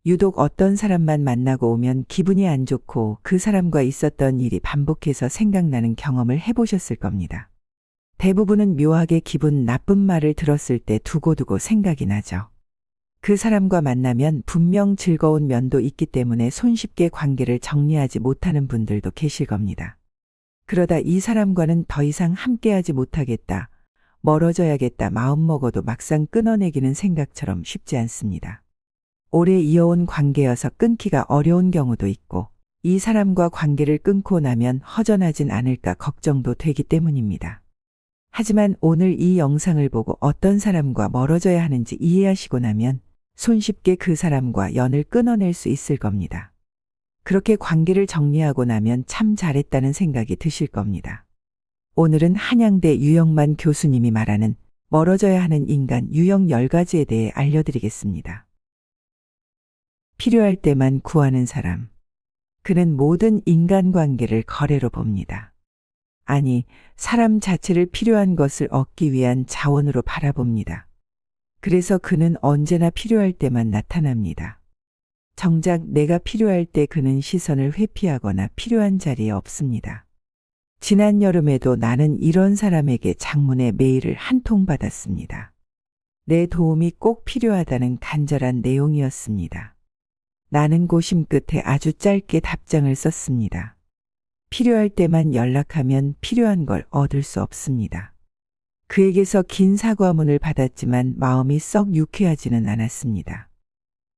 유독 어떤 사람만 만나고 오면 기분이 안 좋고 그 사람과 있었던 일이 반복해서 생각나는 경험을 해보셨을 겁니다. 대부분은 묘하게 기분 나쁜 말을 들었을 때 두고두고 생각이 나죠. 그 사람과 만나면 분명 즐거운 면도 있기 때문에 손쉽게 관계를 정리하지 못하는 분들도 계실 겁니다. 그러다 이 사람과는 더 이상 함께하지 못하겠다, 멀어져야겠다 마음먹어도 막상 끊어내기는 생각처럼 쉽지 않습니다. 오래 이어온 관계여서 끊기가 어려운 경우도 있고, 이 사람과 관계를 끊고 나면 허전하진 않을까 걱정도 되기 때문입니다. 하지만 오늘 이 영상을 보고 어떤 사람과 멀어져야 하는지 이해하시고 나면 손쉽게 그 사람과 연을 끊어낼 수 있을 겁니다. 그렇게 관계를 정리하고 나면 참 잘했다는 생각이 드실 겁니다. 오늘은 한양대 유영만 교수님이 말하는 멀어져야 하는 인간 유형 10가지에 대해 알려드리겠습니다. 필요할 때만 구하는 사람. 그는 모든 인간관계를 거래로 봅니다. 아니, 사람 자체를 필요한 것을 얻기 위한 자원으로 바라봅니다. 그래서 그는 언제나 필요할 때만 나타납니다. 정작 내가 필요할 때 그는 시선을 회피하거나 필요한 자리에 없습니다. 지난 여름에도 나는 이런 사람에게 장문의 메일을 한 통 받았습니다. 내 도움이 꼭 필요하다는 간절한 내용이었습니다. 나는 고심 끝에 아주 짧게 답장을 썼습니다. 필요할 때만 연락하면 필요한 걸 얻을 수 없습니다. 그에게서 긴 사과문을 받았지만 마음이 썩 유쾌하지는 않았습니다.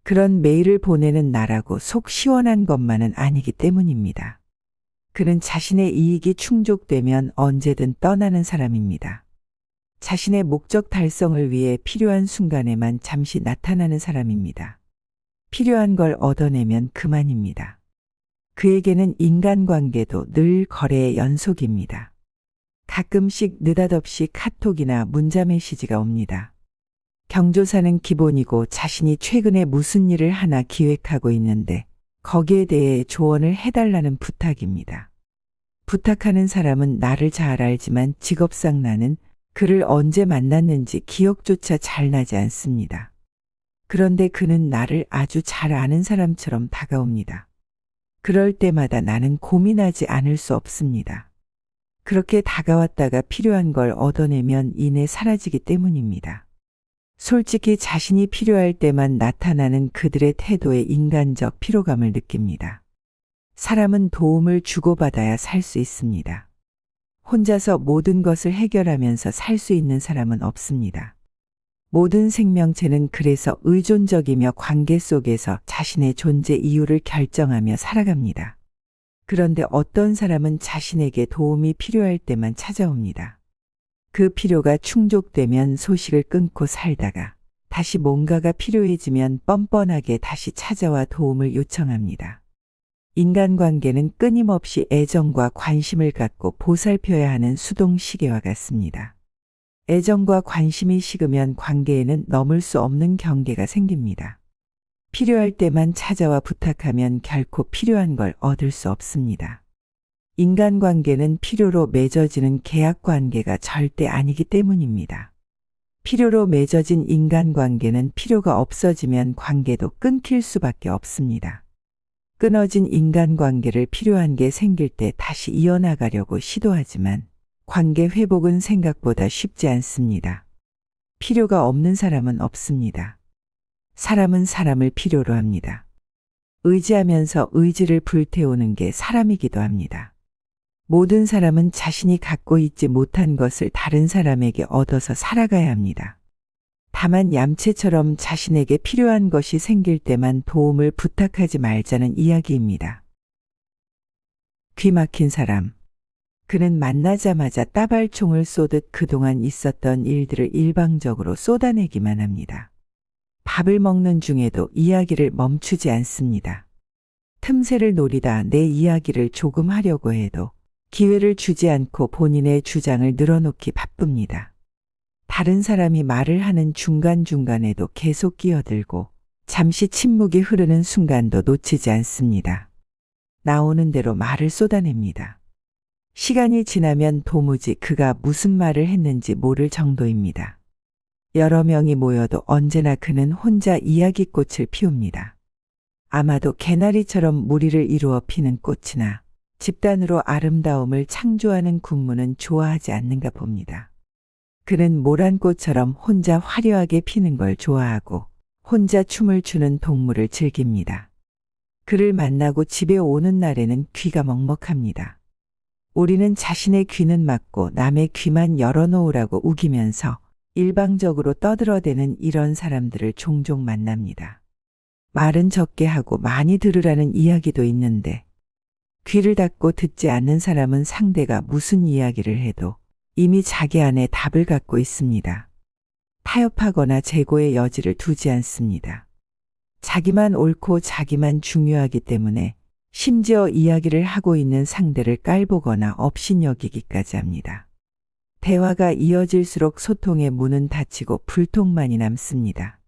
그런 메일을 보내는 나라고 속 시원한 것만은 아니기 때문입니다. 그는 자신의 이익이 충족되면 언제든 떠나는 사람입니다. 자신의 목적 달성을 위해 필요한 순간에만 잠시 나타나는 사람입니다. 필요한 걸 얻어내면 그만입니다. 그에게는 인간관계도 늘 거래의 연속입니다. 가끔씩 느닷없이 카톡이나 문자 메시지가 옵니다. 경조사는 기본이고 자신이 최근에 무슨 일을 하나 기획하고 있는데 거기에 대해 조언을 해달라는 부탁입니다. 부탁하는 사람은 나를 잘 알지만 직업상 나는 그를 언제 만났는지 기억조차 잘 나지 않습니다. 그런데 그는 나를 아주 잘 아는 사람처럼 다가옵니다. 그럴 때마다 나는 고민하지 않을 수 없습니다. 그렇게 다가왔다가 필요한 걸 얻어내면 이내 사라지기 때문입니다. 솔직히 자신이 필요할 때만 나타나는 그들의 태도에 인간적 피로감을 느낍니다. 사람은 도움을 주고받아야 살 수 있습니다. 혼자서 모든 것을 해결하면서 살 수 있는 사람은 없습니다. 모든 생명체는 그래서 의존적이며 관계 속에서 자신의 존재 이유를 결정하며 살아갑니다. 그런데 어떤 사람은 자신에게 도움이 필요할 때만 찾아옵니다. 그 필요가 충족되면 소식을 끊고 살다가 다시 뭔가가 필요해지면 뻔뻔하게 다시 찾아와 도움을 요청합니다. 인간관계는 끊임없이 애정과 관심을 갖고 보살펴야 하는 수동시계와 같습니다. 애정과 관심이 식으면 관계에는 넘을 수 없는 경계가 생깁니다. 필요할 때만 찾아와 부탁하면 결코 필요한 걸 얻을 수 없습니다. 인간관계는 필요로 맺어지는 계약관계가 절대 아니기 때문입니다. 필요로 맺어진 인간관계는 필요가 없어지면 관계도 끊길 수밖에 없습니다. 끊어진 인간관계를 필요한 게 생길 때 다시 이어나가려고 시도하지만 관계 회복은 생각보다 쉽지 않습니다. 필요가 없는 사람은 없습니다. 사람은 사람을 필요로 합니다. 의지하면서 의지를 불태우는 게 사람이기도 합니다. 모든 사람은 자신이 갖고 있지 못한 것을 다른 사람에게 얻어서 살아가야 합니다. 다만 얌체처럼 자신에게 필요한 것이 생길 때만 도움을 부탁하지 말자는 이야기입니다. 귀 막힌 사람. 그는 만나자마자 따발총을 쏘듯 그동안 있었던 일들을 일방적으로 쏟아내기만 합니다. 밥을 먹는 중에도 이야기를 멈추지 않습니다. 틈새를 노리다 내 이야기를 조금 하려고 해도 기회를 주지 않고 본인의 주장을 늘어놓기 바쁩니다. 다른 사람이 말을 하는 중간중간에도 계속 끼어들고 잠시 침묵이 흐르는 순간도 놓치지 않습니다. 나오는 대로 말을 쏟아냅니다. 시간이 지나면 도무지 그가 무슨 말을 했는지 모를 정도입니다. 여러 명이 모여도 언제나 그는 혼자 이야기꽃을 피웁니다. 아마도 개나리처럼 무리를 이루어 피는 꽃이나 집단으로 아름다움을 창조하는 군무는 좋아하지 않는가 봅니다. 그는 모란꽃처럼 혼자 화려하게 피는 걸 좋아하고 혼자 춤을 추는 동물을 즐깁니다. 그를 만나고 집에 오는 날에는 귀가 먹먹합니다. 우리는 자신의 귀는 막고 남의 귀만 열어놓으라고 우기면서 일방적으로 떠들어대는 이런 사람들을 종종 만납니다. 말은 적게 하고 많이 들으라는 이야기도 있는데 귀를 닫고 듣지 않는 사람은 상대가 무슨 이야기를 해도 이미 자기 안에 답을 갖고 있습니다. 타협하거나 재고의 여지를 두지 않습니다. 자기만 옳고 자기만 중요하기 때문에 심지어 이야기를 하고 있는 상대를 깔보거나 업신여기기까지 합니다. 대화가 이어질수록 소통의 문은 닫히고 불통만이 남습니다.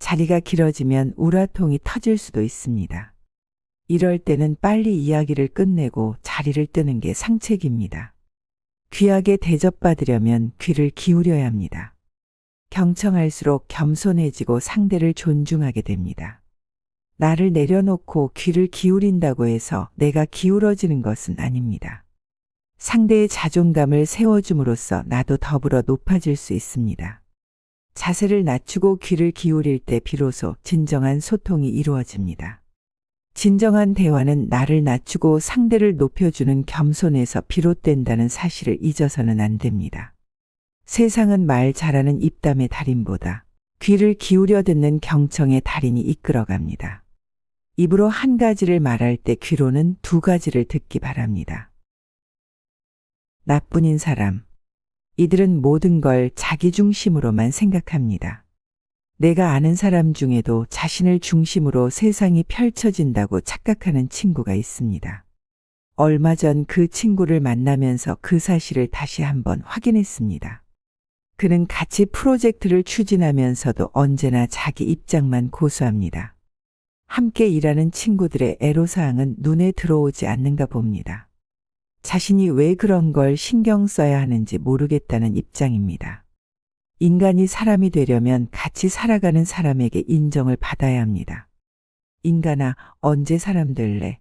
자리가 길어지면 우라통이 터질 수도 있습니다. 이럴 때는 빨리 이야기를 끝내고 자리를 뜨는 게 상책입니다. 귀하게 대접받으려면 귀를 기울여야 합니다. 경청할수록 겸손해지고 상대를 존중하게 됩니다. 나를 내려놓고 귀를 기울인다고 해서 내가 기울어지는 것은 아닙니다. 상대의 자존감을 세워줌으로써 나도 더불어 높아질 수 있습니다. 자세를 낮추고 귀를 기울일 때 비로소 진정한 소통이 이루어집니다. 진정한 대화는 나를 낮추고 상대를 높여주는 겸손에서 비롯된다는 사실을 잊어서는 안 됩니다. 세상은 말 잘하는 입담의 달인보다 귀를 기울여 듣는 경청의 달인이 이끌어갑니다. 입으로 한 가지를 말할 때 귀로는 두 가지를 듣기 바랍니다. 나뿐인 사람. 이들은 모든 걸 자기 중심으로만 생각합니다. 내가 아는 사람 중에도 자신을 중심으로 세상이 펼쳐진다고 착각하는 친구가 있습니다. 얼마 전 그 친구를 만나면서 그 사실을 다시 한번 확인했습니다. 그는 같이 프로젝트를 추진하면서도 언제나 자기 입장만 고수합니다. 함께 일하는 친구들의 애로사항은 눈에 들어오지 않는가 봅니다. 자신이 왜 그런 걸 신경 써야 하는지 모르겠다는 입장입니다. 인간이 사람이 되려면 같이 살아가는 사람에게 인정을 받아야 합니다. 인간아, 언제 사람 될래?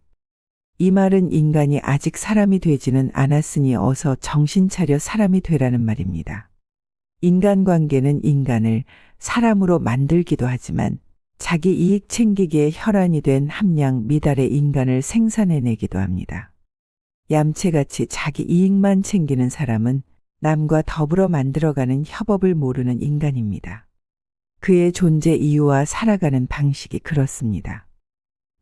이 말은 인간이 아직 사람이 되지는 않았으니 어서 정신 차려 사람이 되라는 말입니다. 인간관계는 인간을 사람으로 만들기도 하지만 자기 이익 챙기기에 혈안이 된 함량 미달의 인간을 생산해내기도 합니다. 얌체같이 자기 이익만 챙기는 사람은 남과 더불어 만들어가는 협업을 모르는 인간입니다. 그의 존재 이유와 살아가는 방식이 그렇습니다.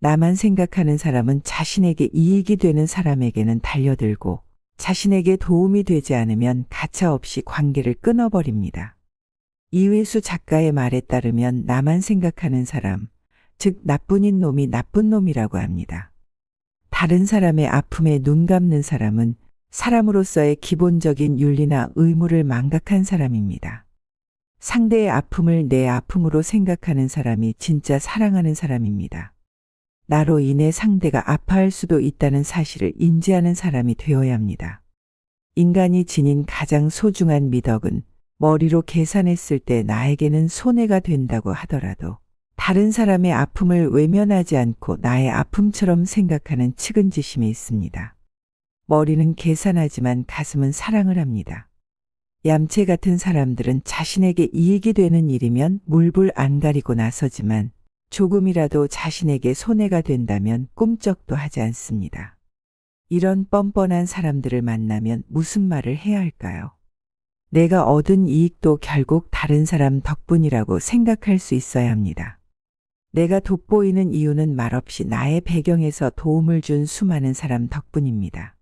나만 생각하는 사람은 자신에게 이익이 되는 사람에게는 달려들고 자신에게 도움이 되지 않으면 가차없이 관계를 끊어버립니다. 이회수 작가의 말에 따르면 나만 생각하는 사람, 즉 나뿐인 놈이 나쁜 놈이라고 합니다. 다른 사람의 아픔에 눈 감는 사람은 사람으로서의 기본적인 윤리나 의무를 망각한 사람입니다. 상대의 아픔을 내 아픔으로 생각하는 사람이 진짜 사랑하는 사람입니다. 나로 인해 상대가 아파할 수도 있다는 사실을 인지하는 사람이 되어야 합니다. 인간이 지닌 가장 소중한 미덕은 머리로 계산했을 때 나에게는 손해가 된다고 하더라도 다른 사람의 아픔을 외면하지 않고 나의 아픔처럼 생각하는 측은지심이 있습니다. 머리는 계산하지만 가슴은 사랑을 합니다. 얌체 같은 사람들은 자신에게 이익이 되는 일이면 물불 안 가리고 나서지만 조금이라도 자신에게 손해가 된다면 꿈쩍도 하지 않습니다. 이런 뻔뻔한 사람들을 만나면 무슨 말을 해야 할까요? 내가 얻은 이익도 결국 다른 사람 덕분이라고 생각할 수 있어야 합니다. 내가 돋보이는 이유는 말없이 나의 배경에서 도움을 준 수많은 사람 덕분입니다.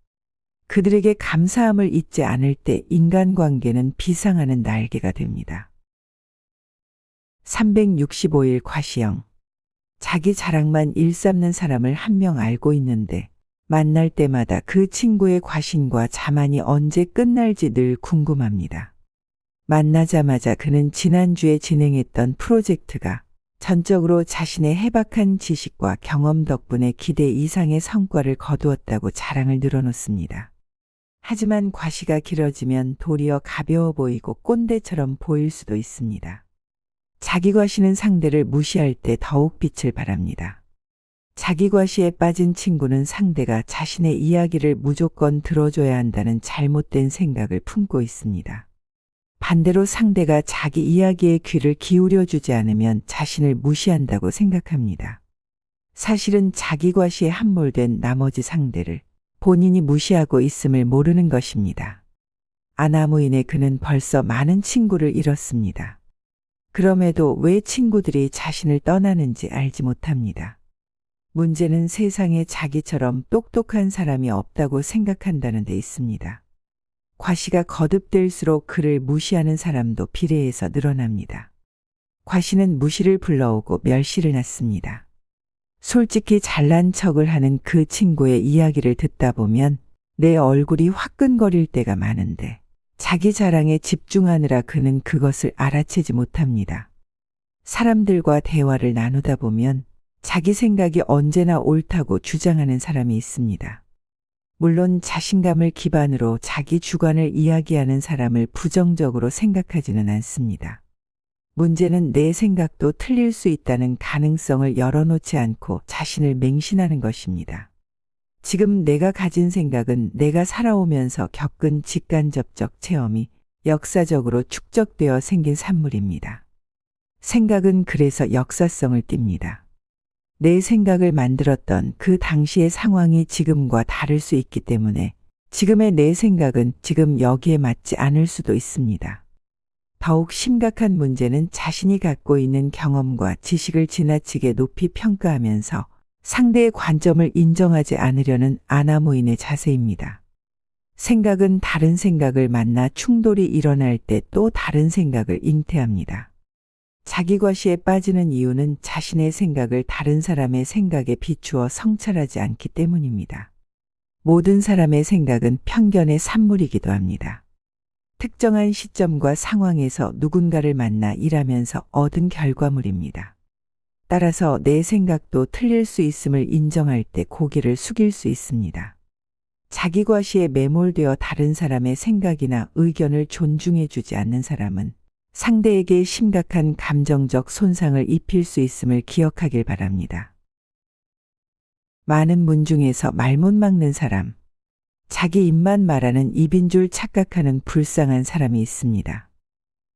그들에게 감사함을 잊지 않을 때 인간관계는 비상하는 날개가 됩니다. 365일 과시형. 자기 자랑만 일삼는 사람을 한 명 알고 있는데 만날 때마다 그 친구의 과신과 자만이 언제 끝날지 늘 궁금합니다. 만나자마자 그는 지난주에 진행했던 프로젝트가 전적으로 자신의 해박한 지식과 경험 덕분에 기대 이상의 성과를 거두었다고 자랑을 늘어놓습니다. 하지만 과시가 길어지면 도리어 가벼워 보이고 꼰대처럼 보일 수도 있습니다. 자기 과시는 상대를 무시할 때 더욱 빛을 발합니다. 자기 과시에 빠진 친구는 상대가 자신의 이야기를 무조건 들어줘야 한다는 잘못된 생각을 품고 있습니다. 반대로 상대가 자기 이야기에 귀를 기울여 주지 않으면 자신을 무시한다고 생각합니다. 사실은 자기 과시에 함몰된 나머지 상대를 본인이 무시하고 있음을 모르는 것입니다. 아나무인의 그는 벌써 많은 친구를 잃었습니다. 그럼에도 왜 친구들이 자신을 떠나는지 알지 못합니다. 문제는 세상에 자기처럼 똑똑한 사람이 없다고 생각한다는 데 있습니다. 과시가 거듭될수록 그를 무시하는 사람도 비례해서 늘어납니다. 과시는 무시를 불러오고 멸시를 낳습니다. 솔직히 잘난 척을 하는 그 친구의 이야기를 듣다 보면 내 얼굴이 화끈거릴 때가 많은데 자기 자랑에 집중하느라 그는 그것을 알아채지 못합니다. 사람들과 대화를 나누다 보면 자기 생각이 언제나 옳다고 주장하는 사람이 있습니다. 물론 자신감을 기반으로 자기 주관을 이야기하는 사람을 부정적으로 생각하지는 않습니다. 문제는 내 생각도 틀릴 수 있다는 가능성을 열어놓지 않고 자신을 맹신하는 것입니다. 지금 내가 가진 생각은 내가 살아오면서 겪은 직간접적 체험이 역사적으로 축적되어 생긴 산물입니다. 생각은 그래서 역사성을 띱니다. 내 생각을 만들었던 그 당시의 상황이 지금과 다를 수 있기 때문에 지금의 내 생각은 지금 여기에 맞지 않을 수도 있습니다. 더욱 심각한 문제는 자신이 갖고 있는 경험과 지식을 지나치게 높이 평가하면서 상대의 관점을 인정하지 않으려는 아나무인의 자세입니다. 생각은 다른 생각을 만나 충돌이 일어날 때 또 다른 생각을 잉태합니다. 자기 과시에 빠지는 이유는 자신의 생각을 다른 사람의 생각에 비추어 성찰하지 않기 때문입니다. 모든 사람의 생각은 편견의 산물이기도 합니다. 특정한 시점과 상황에서 누군가를 만나 일하면서 얻은 결과물입니다. 따라서 내 생각도 틀릴 수 있음을 인정할 때 고개를 숙일 수 있습니다. 자기 과시에 매몰되어 다른 사람의 생각이나 의견을 존중해 주지 않는 사람은 상대에게 심각한 감정적 손상을 입힐 수 있음을 기억하길 바랍니다. 많은 문 중에서 말 못 막는 사람. 자기 입만 말하는 입인 줄 착각하는 불쌍한 사람이 있습니다.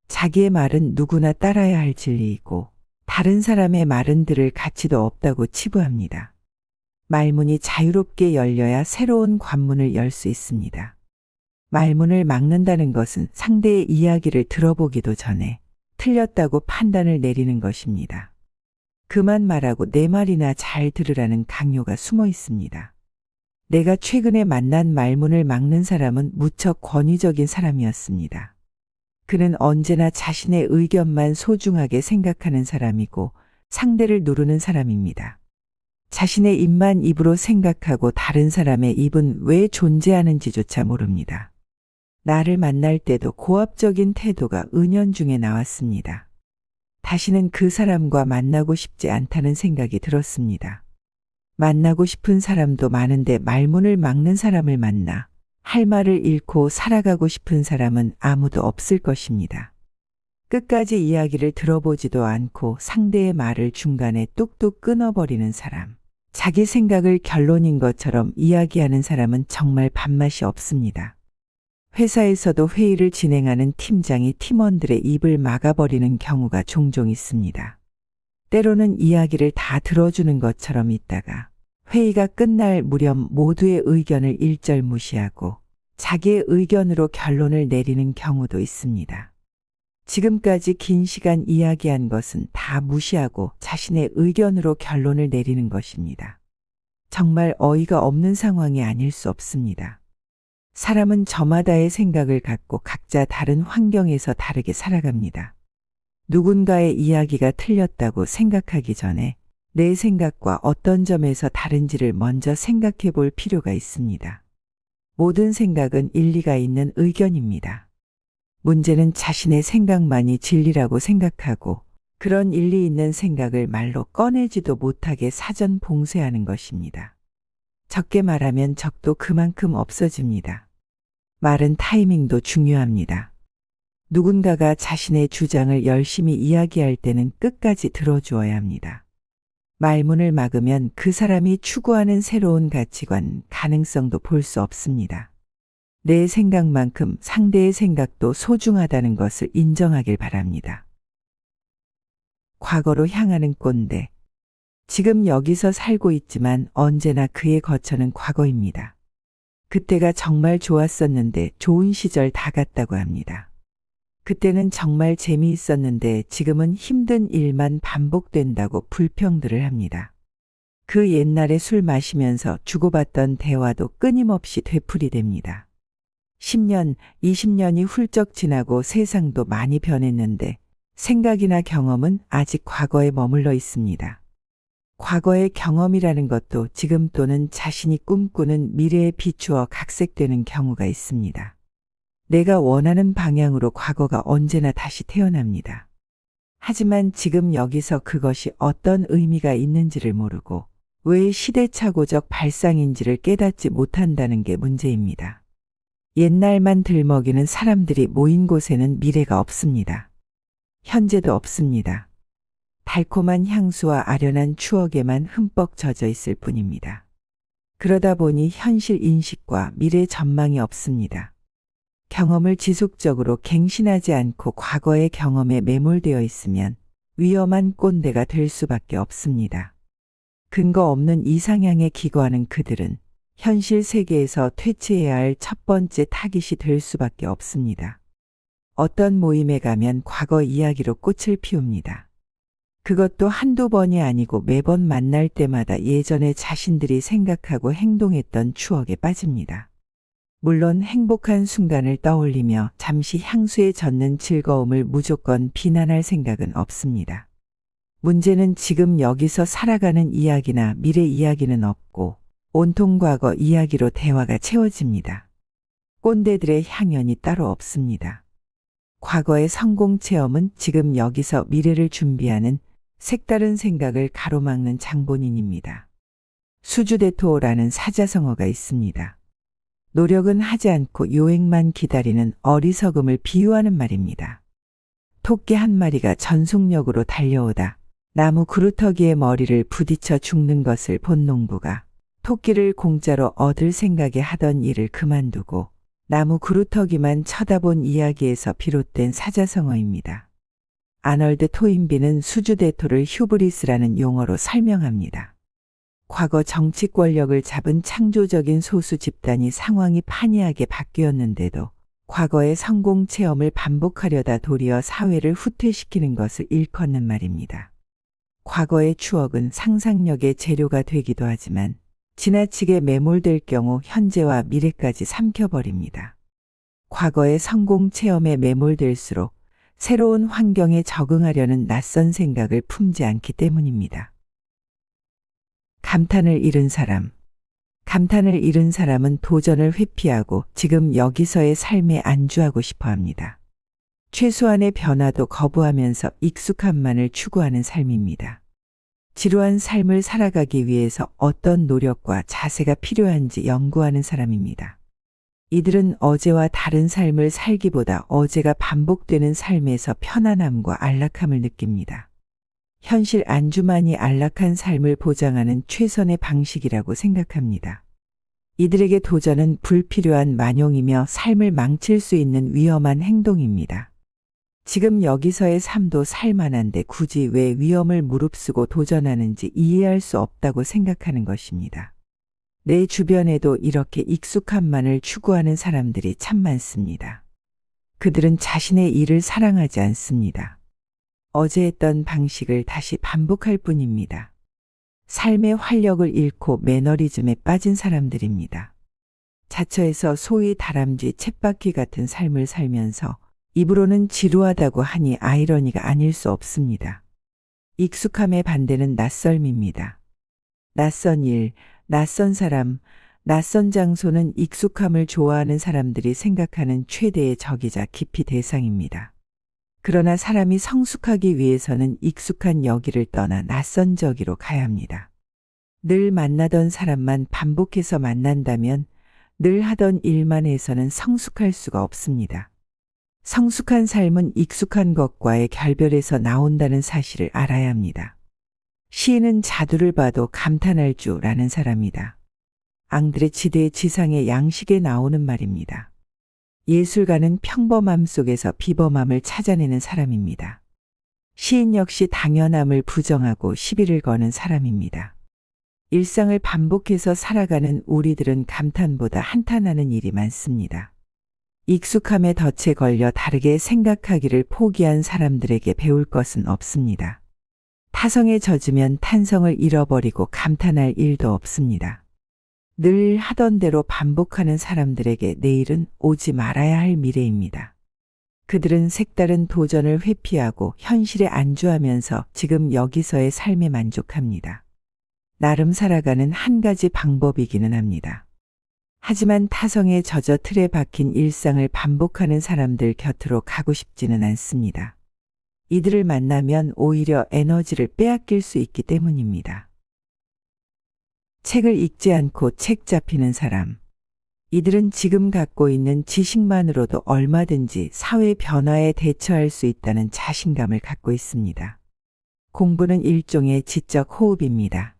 자기의 말은 누구나 따라야 할 진리이고 다른 사람의 말은 들을 가치도 없다고 치부합니다. 말문이 자유롭게 열려야 새로운 관문을 열 수 있습니다. 말문을 막는다는 것은 상대의 이야기를 들어보기도 전에 틀렸다고 판단을 내리는 것입니다. 그만 말하고 내 말이나 잘 들으라는 강요가 숨어 있습니다. 내가 최근에 만난 말문을 막는 사람은 무척 권위적인 사람이었습니다. 그는 언제나 자신의 의견만 소중하게 생각하는 사람이고 상대를 누르는 사람입니다. 자신의 입만 입으로 생각하고 다른 사람의 입은 왜 존재하는지조차 모릅니다. 나를 만날 때도 고압적인 태도가 은연중에 나왔습니다. 다시는 그 사람과 만나고 싶지 않다는 생각이 들었습니다. 만나고 싶은 사람도 많은데 말문을 막는 사람을 만나 할 말을 잃고 살아가고 싶은 사람은 아무도 없을 것입니다. 끝까지 이야기를 들어보지도 않고 상대의 말을 중간에 뚝뚝 끊어버리는 사람. 자기 생각을 결론인 것처럼 이야기하는 사람은 정말 밥맛이 없습니다. 회사에서도 회의를 진행하는 팀장이 팀원들의 입을 막아버리는 경우가 종종 있습니다. 때로는 이야기를 다 들어주는 것처럼 있다가 회의가 끝날 무렵 모두의 의견을 일절 무시하고 자기의 의견으로 결론을 내리는 경우도 있습니다. 지금까지 긴 시간 이야기한 것은 다 무시하고 자신의 의견으로 결론을 내리는 것입니다. 정말 어이가 없는 상황이 아닐 수 없습니다. 사람은 저마다의 생각을 갖고 각자 다른 환경에서 다르게 살아갑니다. 누군가의 이야기가 틀렸다고 생각하기 전에 내 생각과 어떤 점에서 다른지를 먼저 생각해 볼 필요가 있습니다. 모든 생각은 일리가 있는 의견입니다. 문제는 자신의 생각만이 진리라고 생각하고 그런 일리 있는 생각을 말로 꺼내지도 못하게 사전 봉쇄하는 것입니다. 적게 말하면 적도 그만큼 없어집니다. 말은 타이밍도 중요합니다. 누군가가 자신의 주장을 열심히 이야기할 때는 끝까지 들어주어야 합니다. 말문을 막으면 그 사람이 추구하는 새로운 가치관, 가능성도 볼 수 없습니다. 내 생각만큼 상대의 생각도 소중하다는 것을 인정하길 바랍니다. 과거로 향하는 꼰대. 지금 여기서 살고 있지만 언제나 그의 거처는 과거입니다. 그때가 정말 좋았었는데 좋은 시절 다 갔다고 합니다. 그때는 정말 재미있었는데 지금은 힘든 일만 반복된다고 불평들을 합니다. 그 옛날에 술 마시면서 주고받던 대화도 끊임없이 되풀이됩니다. 10년, 20년이 훌쩍 지나고 세상도 많이 변했는데 생각이나 경험은 아직 과거에 머물러 있습니다. 과거의 경험이라는 것도 지금 또는 자신이 꿈꾸는 미래에 비추어 각색되는 경우가 있습니다. 내가 원하는 방향으로 과거가 언제나 다시 태어납니다. 하지만 지금 여기서 그것이 어떤 의미가 있는지를 모르고 왜 시대착오적 발상인지를 깨닫지 못한다는 게 문제입니다. 옛날만 들먹이는 사람들이 모인 곳에는 미래가 없습니다. 현재도 없습니다. 달콤한 향수와 아련한 추억에만 흠뻑 젖어 있을 뿐입니다. 그러다 보니 현실 인식과 미래 전망이 없습니다. 경험을 지속적으로 갱신하지 않고 과거의 경험에 매몰되어 있으면 위험한 꼰대가 될 수밖에 없습니다. 근거 없는 이상향에 기거하는 그들은 현실 세계에서 퇴치해야 할 첫 번째 타깃이 될 수밖에 없습니다. 어떤 모임에 가면 과거 이야기로 꽃을 피웁니다. 그것도 한두 번이 아니고 매번 만날 때마다 예전에 자신들이 생각하고 행동했던 추억에 빠집니다. 물론 행복한 순간을 떠올리며 잠시 향수에 젖는 즐거움을 무조건 비난할 생각은 없습니다. 문제는 지금 여기서 살아가는 이야기나 미래 이야기는 없고 온통 과거 이야기로 대화가 채워집니다. 꼰대들의 향연이 따로 없습니다. 과거의 성공 체험은 지금 여기서 미래를 준비하는 색다른 생각을 가로막는 장본인입니다. 수주대토라는 사자성어가 있습니다. 노력은 하지 않고 요행만 기다리는 어리석음을 비유하는 말입니다. 토끼 한 마리가 전속력으로 달려오다 나무 그루터기에 머리를 부딪혀 죽는 것을 본 농부가 토끼를 공짜로 얻을 생각에 하던 일을 그만두고 나무 그루터기만 쳐다본 이야기에서 비롯된 사자성어입니다. 아널드 토인비는 수주대토를 휴브리스라는 용어로 설명합니다. 과거 정치 권력을 잡은 창조적인 소수 집단이 상황이 판이하게 바뀌었는데도 과거의 성공 체험을 반복하려다 도리어 사회를 후퇴시키는 것을 일컫는 말입니다. 과거의 추억은 상상력의 재료가 되기도 하지만 지나치게 매몰될 경우 현재와 미래까지 삼켜버립니다. 과거의 성공 체험에 매몰될수록 새로운 환경에 적응하려는 낯선 생각을 품지 않기 때문입니다. 감탄을 잃은 사람. 감탄을 잃은 사람은 도전을 회피하고 지금 여기서의 삶에 안주하고 싶어 합니다. 최소한의 변화도 거부하면서 익숙함만을 추구하는 삶입니다. 지루한 삶을 살아가기 위해서 어떤 노력과 자세가 필요한지 연구하는 사람입니다. 이들은 어제와 다른 삶을 살기보다 어제가 반복되는 삶에서 편안함과 안락함을 느낍니다. 현실 안주만이 안락한 삶을 보장하는 최선의 방식이라고 생각합니다. 이들에게 도전은 불필요한 만용이며 삶을 망칠 수 있는 위험한 행동입니다. 지금 여기서의 삶도 살만한데 굳이 왜 위험을 무릅쓰고 도전하는지 이해할 수 없다고 생각하는 것입니다. 내 주변에도 이렇게 익숙함만을 추구하는 사람들이 참 많습니다. 그들은 자신의 일을 사랑하지 않습니다. 어제 했던 방식을 다시 반복할 뿐입니다. 삶의 활력을 잃고 매너리즘에 빠진 사람들입니다. 자처에서 소위 다람쥐 쳇바퀴 같은 삶을 살면서 입으로는 지루하다고 하니 아이러니가 아닐 수 없습니다. 익숙함의 반대는 낯설미입니다. 낯선 일, 낯선 사람, 낯선 장소는 익숙함을 좋아하는 사람들이 생각하는 최대의 적이자 기피 대상입니다. 그러나 사람이 성숙하기 위해서는 익숙한 여기를 떠나 낯선 저기로 가야 합니다. 늘 만나던 사람만 반복해서 만난다면 늘 하던 일만 해서는 성숙할 수가 없습니다. 성숙한 삶은 익숙한 것과의 결별에서 나온다는 사실을 알아야 합니다. 시인은 자두를 봐도 감탄할 줄 아는 사람이다. 앙드레 지데의 지상의 양식에 나오는 말입니다. 예술가는 평범함 속에서 비범함을 찾아내는 사람입니다. 시인 역시 당연함을 부정하고 시비를 거는 사람입니다. 일상을 반복해서 살아가는 우리들은 감탄보다 한탄하는 일이 많습니다. 익숙함에 덫에 걸려 다르게 생각하기를 포기한 사람들에게 배울 것은 없습니다. 타성에 젖으면 탄성을 잃어버리고 감탄할 일도 없습니다. 늘 하던 대로 반복하는 사람들에게 내일은 오지 말아야 할 미래입니다. 그들은 색다른 도전을 회피하고 현실에 안주하면서 지금 여기서의 삶에 만족합니다. 나름 살아가는 한 가지 방법이기는 합니다. 하지만 타성에 젖어 틀에 박힌 일상을 반복하는 사람들 곁으로 가고 싶지는 않습니다. 이들을 만나면 오히려 에너지를 빼앗길 수 있기 때문입니다. 책을 읽지 않고 책 잡히는 사람. 이들은 지금 갖고 있는 지식만으로도 얼마든지 사회 변화에 대처할 수 있다는 자신감을 갖고 있습니다. 공부는 일종의 지적 호흡입니다.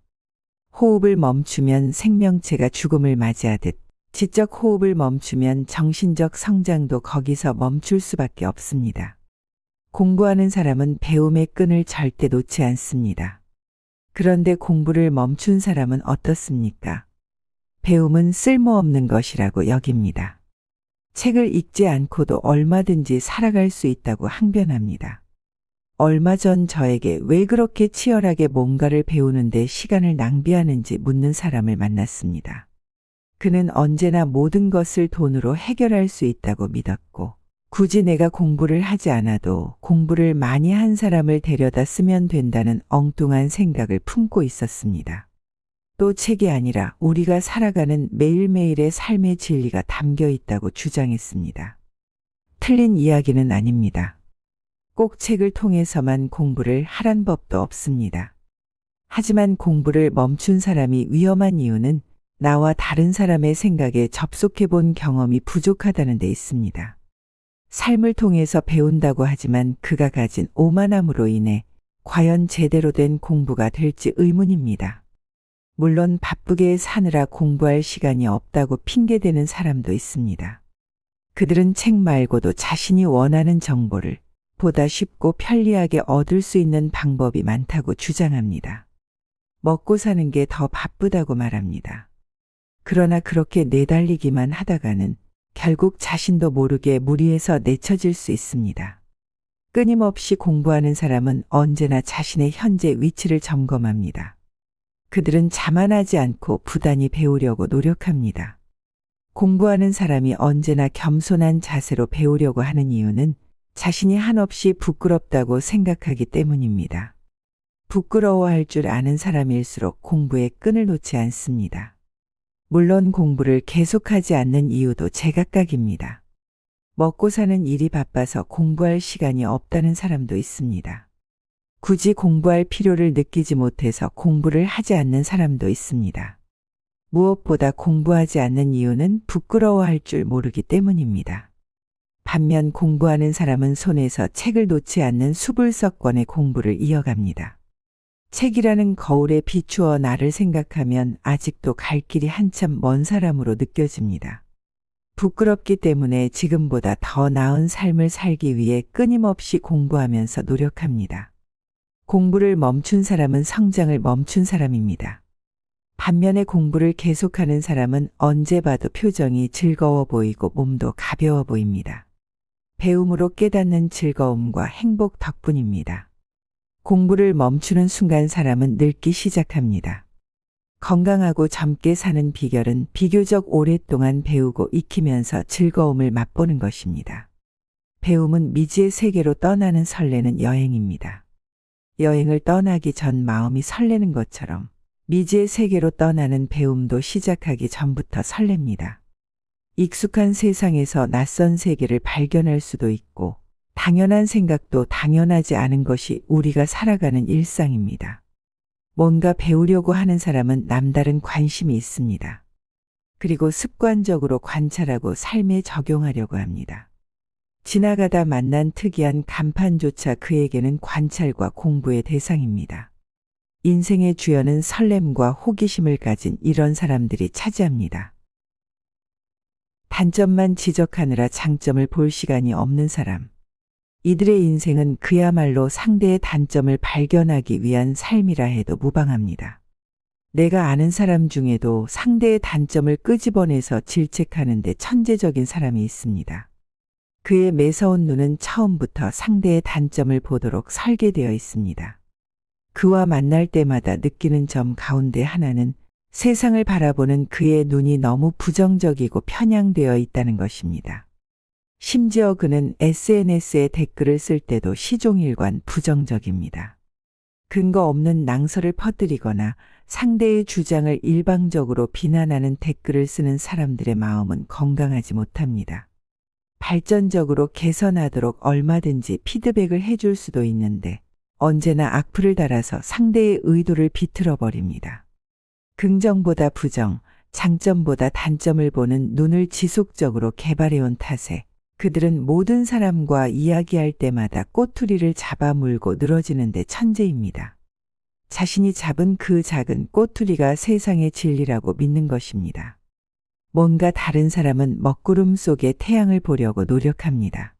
호흡을 멈추면 생명체가 죽음을 맞이하듯 지적 호흡을 멈추면 정신적 성장도 거기서 멈출 수밖에 없습니다. 공부하는 사람은 배움의 끈을 절대 놓지 않습니다. 그런데 공부를 멈춘 사람은 어떻습니까? 배움은 쓸모없는 것이라고 여깁니다. 책을 읽지 않고도 얼마든지 살아갈 수 있다고 항변합니다. 얼마 전 저에게 왜 그렇게 치열하게 뭔가를 배우는데 시간을 낭비하는지 묻는 사람을 만났습니다. 그는 언제나 모든 것을 돈으로 해결할 수 있다고 믿었고, 굳이 내가 공부를 하지 않아도 공부를 많이 한 사람을 데려다 쓰면 된다는 엉뚱한 생각을 품고 있었습니다. 또 책이 아니라 우리가 살아가는 매일매일의 삶의 진리가 담겨 있다고 주장했습니다. 틀린 이야기는 아닙니다. 꼭 책을 통해서만 공부를 하란 법도 없습니다. 하지만 공부를 멈춘 사람이 위험한 이유는 나와 다른 사람의 생각에 접속해 본 경험이 부족하다는 데 있습니다. 삶을 통해서 배운다고 하지만 그가 가진 오만함으로 인해 과연 제대로 된 공부가 될지 의문입니다. 물론 바쁘게 사느라 공부할 시간이 없다고 핑계대는 사람도 있습니다. 그들은 책 말고도 자신이 원하는 정보를 보다 쉽고 편리하게 얻을 수 있는 방법이 많다고 주장합니다. 먹고 사는 게 더 바쁘다고 말합니다. 그러나 그렇게 내달리기만 하다가는 결국 자신도 모르게 무리해서 내쳐질 수 있습니다. 끊임없이 공부하는 사람은 언제나 자신의 현재 위치를 점검합니다. 그들은 자만하지 않고 부단히 배우려고 노력합니다. 공부하는 사람이 언제나 겸손한 자세로 배우려고 하는 이유는 자신이 한없이 부끄럽다고 생각하기 때문입니다. 부끄러워할 줄 아는 사람일수록 공부에 끈을 놓지 않습니다. 물론 공부를 계속하지 않는 이유도 제각각입니다. 먹고 사는 일이 바빠서 공부할 시간이 없다는 사람도 있습니다. 굳이 공부할 필요를 느끼지 못해서 공부를 하지 않는 사람도 있습니다. 무엇보다 공부하지 않는 이유는 부끄러워할 줄 모르기 때문입니다. 반면 공부하는 사람은 손에서 책을 놓지 않는 수불석권의 공부를 이어갑니다. 책이라는 거울에 비추어 나를 생각하면 아직도 갈 길이 한참 먼 사람으로 느껴집니다. 부끄럽기 때문에 지금보다 더 나은 삶을 살기 위해 끊임없이 공부하면서 노력합니다. 공부를 멈춘 사람은 성장을 멈춘 사람입니다. 반면에 공부를 계속하는 사람은 언제 봐도 표정이 즐거워 보이고 몸도 가벼워 보입니다. 배움으로 깨닫는 즐거움과 행복 덕분입니다. 공부를 멈추는 순간 사람은 늙기 시작합니다. 건강하고 젊게 사는 비결은 비교적 오랫동안 배우고 익히면서 즐거움을 맛보는 것입니다. 배움은 미지의 세계로 떠나는 설레는 여행입니다. 여행을 떠나기 전 마음이 설레는 것처럼 미지의 세계로 떠나는 배움도 시작하기 전부터 설렙니다. 익숙한 세상에서 낯선 세계를 발견할 수도 있고 당연한 생각도 당연하지 않은 것이 우리가 살아가는 일상입니다. 뭔가 배우려고 하는 사람은 남다른 관심이 있습니다. 그리고 습관적으로 관찰하고 삶에 적용하려고 합니다. 지나가다 만난 특이한 간판조차 그에게는 관찰과 공부의 대상입니다. 인생의 주연은 설렘과 호기심을 가진 이런 사람들이 차지합니다. 단점만 지적하느라 장점을 볼 시간이 없는 사람. 이들의 인생은 그야말로 상대의 단점을 발견하기 위한 삶이라 해도 무방합니다. 내가 아는 사람 중에도 상대의 단점을 끄집어내서 질책하는데 천재적인 사람이 있습니다. 그의 매서운 눈은 처음부터 상대의 단점을 보도록 설계되어 있습니다. 그와 만날 때마다 느끼는 점 가운데 하나는 세상을 바라보는 그의 눈이 너무 부정적이고 편향되어 있다는 것입니다. 심지어 그는 SNS에 댓글을 쓸 때도 시종일관 부정적입니다. 근거 없는 낭설을 퍼뜨리거나 상대의 주장을 일방적으로 비난하는 댓글을 쓰는 사람들의 마음은 건강하지 못합니다. 발전적으로 개선하도록 얼마든지 피드백을 해줄 수도 있는데 언제나 악플을 달아서 상대의 의도를 비틀어 버립니다. 긍정보다 부정, 장점보다 단점을 보는 눈을 지속적으로 개발해온 탓에 그들은 모든 사람과 이야기할 때마다 꼬투리를 잡아물고 늘어지는데 천재입니다. 자신이 잡은 그 작은 꼬투리가 세상의 진리라고 믿는 것입니다. 뭔가 다른 사람은 먹구름 속에 태양을 보려고 노력합니다.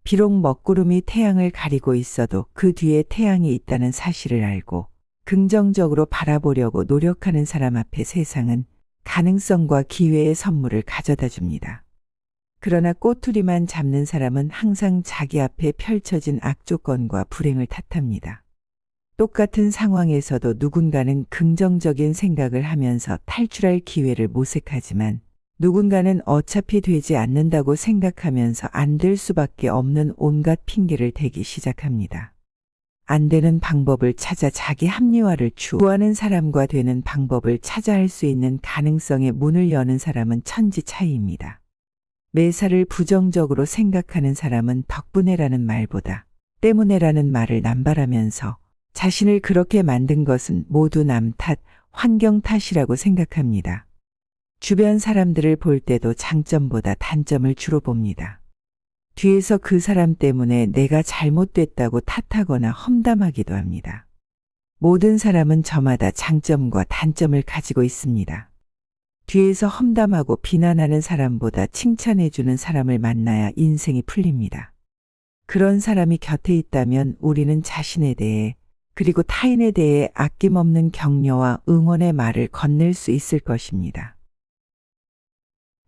비록 먹구름이 태양을 가리고 있어도 그 뒤에 태양이 있다는 사실을 알고 긍정적으로 바라보려고 노력하는 사람 앞에 세상은 가능성과 기회의 선물을 가져다 줍니다. 그러나 꼬투리만 잡는 사람은 항상 자기 앞에 펼쳐진 악조건과 불행을 탓합니다. 똑같은 상황에서도 누군가는 긍정적인 생각을 하면서 탈출할 기회를 모색하지만 누군가는 어차피 되지 않는다고 생각하면서 안 될 수밖에 없는 온갖 핑계를 대기 시작합니다. 안 되는 방법을 찾아 자기 합리화를 추구하는 사람과 되는 방법을 찾아 할 수 있는 가능성의 문을 여는 사람은 천지 차이입니다. 매사를 부정적으로 생각하는 사람은 덕분에라는 말보다 때문에라는 말을 남발하면서 자신을 그렇게 만든 것은 모두 남 탓, 환경 탓이라고 생각합니다. 주변 사람들을 볼 때도 장점보다 단점을 주로 봅니다. 뒤에서 그 사람 때문에 내가 잘못됐다고 탓하거나 험담하기도 합니다. 모든 사람은 저마다 장점과 단점을 가지고 있습니다. 뒤에서 험담하고 비난하는 사람보다 칭찬해주는 사람을 만나야 인생이 풀립니다. 그런 사람이 곁에 있다면 우리는 자신에 대해 그리고 타인에 대해 아낌없는 격려와 응원의 말을 건넬 수 있을 것입니다.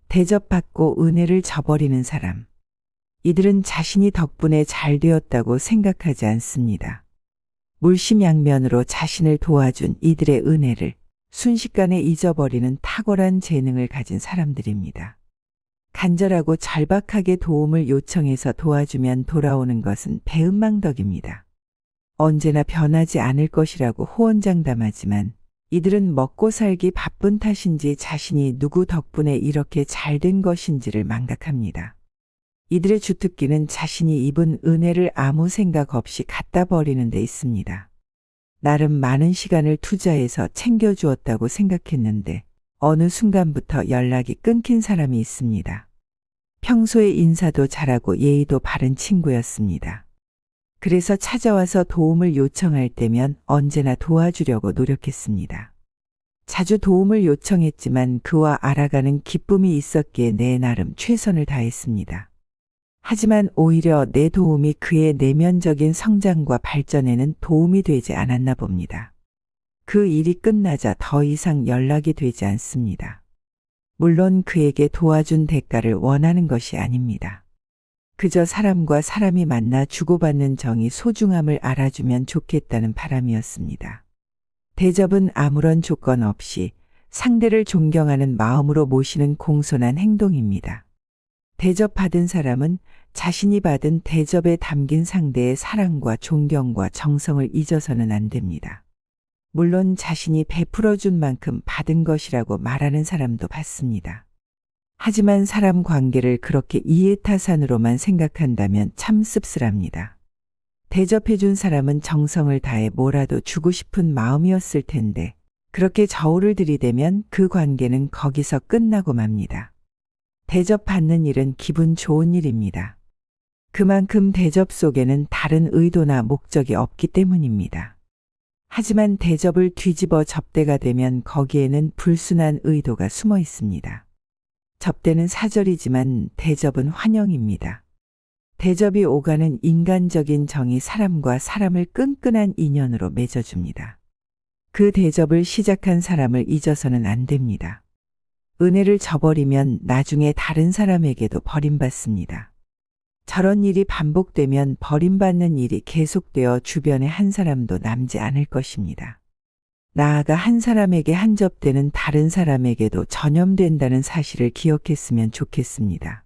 대접받고 은혜를 저버리는 사람. 이들은 자신이 덕분에 잘 되었다고 생각하지 않습니다. 물심양면으로 자신을 도와준 이들의 은혜를 순식간에 잊어버리는 탁월한 재능을 가진 사람들입니다. 간절하고 절박하게 도움을 요청해서 도와주면 돌아오는 것은 배은망덕입니다. 언제나 변하지 않을 것이라고 호언장담하지만 이들은 먹고 살기 바쁜 탓인지 자신이 누구 덕분에 이렇게 잘된 것인지를 망각합니다. 이들의 주특기는 자신이 입은 은혜를 아무 생각 없이 갖다 버리는 데 있습니다. 나름 많은 시간을 투자해서 챙겨주었다고 생각했는데 어느 순간부터 연락이 끊긴 사람이 있습니다. 평소에 인사도 잘하고 예의도 바른 친구였습니다. 그래서 찾아와서 도움을 요청할 때면 언제나 도와주려고 노력했습니다. 자주 도움을 요청했지만 그와 알아가는 기쁨이 있었기에 내 나름 최선을 다했습니다. 하지만 오히려 내 도움이 그의 내면적인 성장과 발전에는 도움이 되지 않았나 봅니다. 그 일이 끝나자 더 이상 연락이 되지 않습니다. 물론 그에게 도와준 대가를 원하는 것이 아닙니다. 그저 사람과 사람이 만나 주고받는 정이 소중함을 알아주면 좋겠다는 바람이었습니다. 대접은 아무런 조건 없이 상대를 존경하는 마음으로 모시는 공손한 행동입니다. 대접받은 사람은 자신이 받은 대접에 담긴 상대의 사랑과 존경과 정성을 잊어서는 안 됩니다. 물론 자신이 베풀어준 만큼 받은 것이라고 말하는 사람도 봤습니다. 하지만 사람 관계를 그렇게 이해타산으로만 생각한다면 참 씁쓸합니다. 대접해준 사람은 정성을 다해 뭐라도 주고 싶은 마음이었을 텐데 그렇게 저울을 들이대면 그 관계는 거기서 끝나고 맙니다. 대접받는 일은 기분 좋은 일입니다. 그만큼 대접 속에는 다른 의도나 목적이 없기 때문입니다. 하지만 대접을 뒤집어 접대가 되면 거기에는 불순한 의도가 숨어 있습니다. 접대는 사절이지만 대접은 환영입니다. 대접이 오가는 인간적인 정이 사람과 사람을 끈끈한 인연으로 맺어줍니다. 그 대접을 시작한 사람을 잊어서는 안 됩니다. 은혜를 저버리면 나중에 다른 사람에게도 버림받습니다. 저런 일이 반복되면 버림받는 일이 계속되어 주변에 한 사람도 남지 않을 것입니다. 나아가 한 사람에게 한접대는 다른 사람에게도 전염된다는 사실을 기억했으면 좋겠습니다.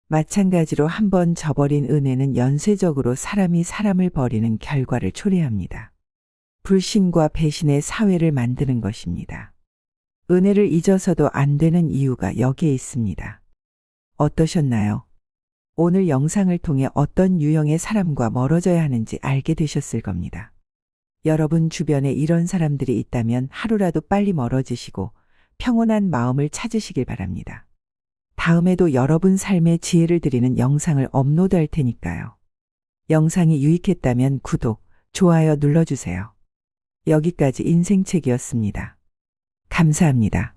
마찬가지로 한번 저버린 은혜는 연쇄적으로 사람이 사람을 버리는 결과를 초래합니다. 불신과 배신의 사회를 만드는 것입니다. 은혜를 잊어서도 안 되는 이유가 여기에 있습니다. 어떠셨나요? 오늘 영상을 통해 어떤 유형의 사람과 멀어져야 하는지 알게 되셨을 겁니다. 여러분 주변에 이런 사람들이 있다면 하루라도 빨리 멀어지시고 평온한 마음을 찾으시길 바랍니다. 다음에도 여러분 삶의 지혜를 드리는 영상을 업로드할 테니까요. 영상이 유익했다면 구독, 좋아요 눌러주세요. 여기까지 인생책이었습니다. 감사합니다.